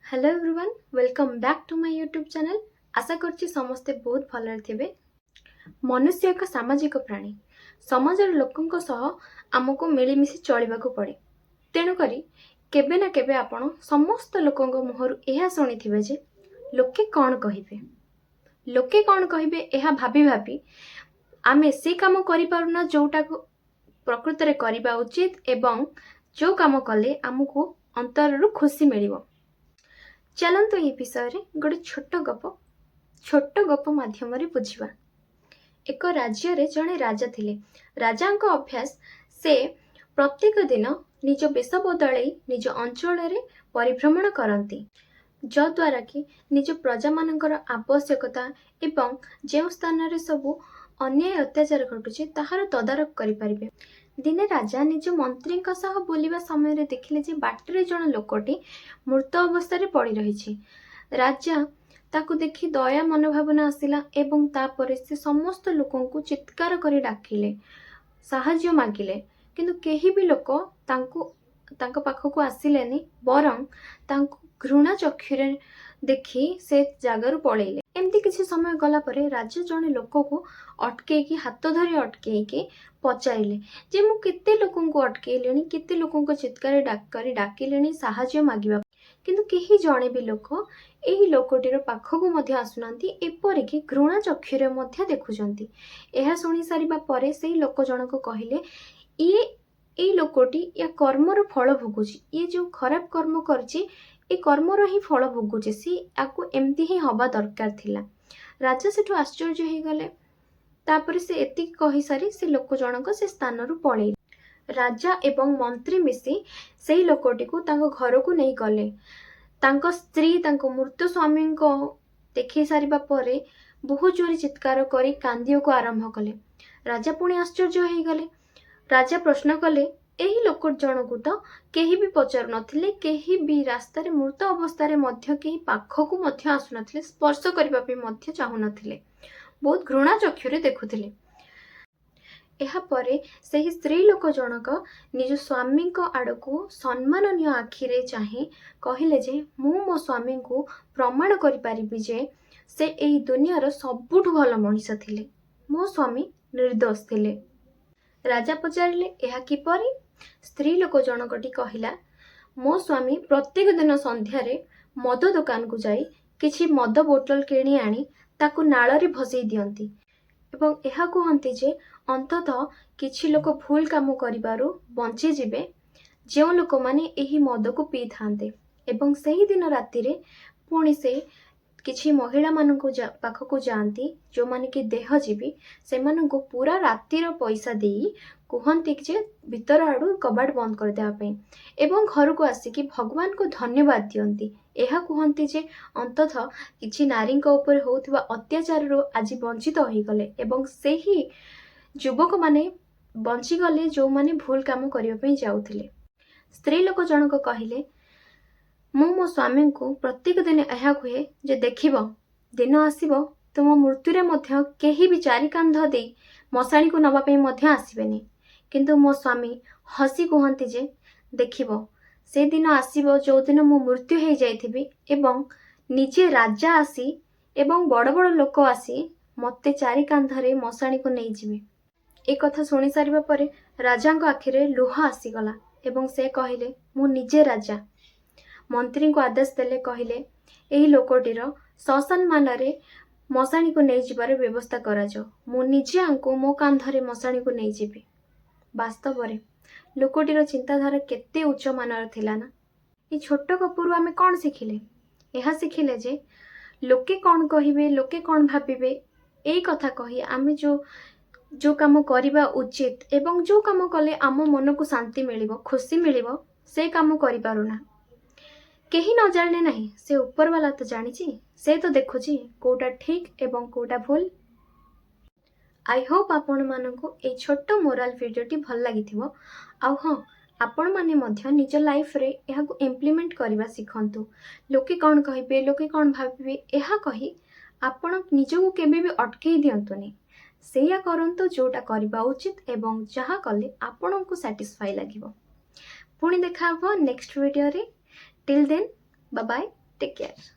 Hello everyone, welcome back to my YouTube channel. आशा करछि समस्ते बहुत भलरे थिबे। मनुष्य एक सामाजिक प्राणी। समाजर लोकंक सह आमको मिलीमिशि चलिबाकू पड़े। तेणु करी केबे ना केबे आपण समस्त लोकंक मुहरु एहा शुणिथिबे जे लोके कौन कहिबे। लोके कौन कहिबे एहा भाबी भाबी आमे से काम करि पारुना जोटा को प्रकृत रे करिबा उचित एवं जो काम कले आमको अंतररु खुशी मिलिबो। चलंतु ये विषय रे गोटे छोट गप माध्यम रे बुझिबा। एक राज्य रे जणे राजा थिले। राजांक अभ्यास से प्रत्येक दिन निज बेश बदलाई निज अंचल रे परिभ्रमण करती, जद्वारा कि निज प्रजा मानकर आवश्यकता एवं जो स्थान रे सबु अन्याय अत्याचार घटुचे ताहार तदारक करि परिबे। दिने राजा निज मंत्री सह बुलिबा समय रे देखिले जे बाटरे जण लोकटी मृत अवस्था पड़ी रही। राजा ताकू देखि दया मनोभावना आसिला एवं तापरे से समस्त लोकंकु चित्कार करि डाकिले, साहाय्य मागिले, किंतु केही भी लोक तांको पाखकु आसिलेनी, बरं तांको घृणा चक्षुरे देखि से जगारु पळेइले। एमती किछि समय गला परे राजा जणे लोकको अटकेकी हाथ धरी अटकेकी पचारिले जे मु केते लोकंको अटकेलेनी, केते लोकंको चित्कार करी डाकिलेनी साहाय्य मागिबा, किंतु केही जणे भी लोक एही लोकटीर पाखकु मध्ये आसुनांती, एपरिकी घृणा चक्षुरे मध्ये देखुचंती। एहा सुनी सारिबा परे सेही लोक जनक कहिले ये लोकटी या कर्मर फल भोगुची, ये जो खराब कर्म करची ए कर्मर ही फल भोगुची, सी आकु एमती ही हवा दरकार थिला। राजा सेठु आश्चर्य हो गले। तापरे से एति कहि सारी से लोक जनक से स्थान रु पळेइ। राजा एवं मंत्री मिसी सेही लोकटी को तांको घर को नहीं गले। तांको स्त्री तांको मृत्यु स्वामी को देखि सारिबा परे बहुत जोरी चित्कार करी कांदियो को आरंभ कले। राजा पुणी आश्चर्य हो गले। राजा प्रश्न कले, एही लोक जनकु तो केही भी पचारु नथिले, केही भी रास्ता रे मृत अवस्था रे मध्य केही पाखकु मध्य आसु नथिले, स्पर्श करिबा पे मध्य चाहु नथिले, बहुत घृणा चक्षुरे देखुथिले। एहा परे सेही स्त्री लोक जनक निज स्वामी को आड़कू सम्माननीय आखिरे चाहे कहिले जे मु मो स्वामी को प्रमाण करि परिबि जे से एही दुनियार सबुठु भल मनिष थिले, मो स्वामी निर्दोष थिले। राजा पचारिले, एहा किपरि? स्त्री लोक जनकटी कहिला, मो स्वामी प्रत्येक दिन संध्या रे मद दुकान को जाई किछि मद बोतल किणी आनी ताकू नाळ रे भसई दियंती एवं एहा कहंती जे अंततः किछि लोक भूल काम करिबारु बंची जिबे, जेउ लोक माने एही मद को पी थांते एवं सही दिन राति रे पुणी से किछि महिला मानकु पाखकु जांती, जो माने कि देह जीवी से मानकु पूरा रातिर पैसा देई कहंती जे भीतर आडू कबाट बंद कर देवा पई एवं घर को आसिकी भगवान को धन्यवाद दियंती। एहा कहंती जे अंततः किछि नारी ऊपर होउथिबा अत्याचार रो आज वंचित होई गले एवं सेही युवक माने बंची गले जो माने भूल काम करिया पई जाउथिले। स्त्री लोक जनक कहिले, मु मो स्वामी को प्रत्येक दिन एहा कहे जे देखिबो दिन आसीबो तुम मृत्यु रे मध्य केही भी चारि कांध देई मशाणी को नबा पई मध्य आसीबेनी, किंतु मो स्वामी हसी कहंती जे देखिबो से दिन आसीबो जो दिन मु मृत्यु हे जाइथिबी एवं निजे राजा आसी एवं बड़ बड़ लोक आसी मते चारि कांधरे मशाणी को नहीं जिबे। ए कथा सुनी सारिबा परे राजांक आखिरे लुह आसीगला एवं से कहिले, मु निजे राजा। मंत्री को आदेश देले, कहिले एही लोकटीर ससम्मान रे मशाणी को नहीं जिबार व्यवस्था करा जाओ, मु निजे आंको मो कांधरे मशाणी को नहीं जिबी। वास्तव रे लोकटीर चिंताधारा केते उच्च मानर थिला ना। ए छोट गपुरु आमे कोन सिखिले? एहा सिखिले जे लोके कोन कहिबे, लोके कोन भाबिबे, एई कथा कहि आमे जो काम करिबा उचित एवं जो काम कले आम मन को शांति मिलिबो, खुशी मिलिबो, से काम करि पारुना। केही न जाने नहीं, से ऊपर वाला तो जानिछि, से तो देखुछि कोटा ठीक एवं कोटा भूल। आई होप आपण मानकु ए छोट मोराल वीडियोटी भल लागिथिबो। आउ हां, आपण माने मध्य निज लाइफ रे एहा को इम्प्लीमेंट करबा सिखंतु। लोके कोन कहिबे, लोके कोन भाबिबे, एहा कहि आपण निजको केबे भी अटकेई दियंतुनी। सेया करंतु जोटा करबा उचित एवं जहा कले आपण को सैटिस्फाई लागिबो। पुणी देखा हबो नेक्स्ट वीडियो रे। Till then, bye bye. Take care.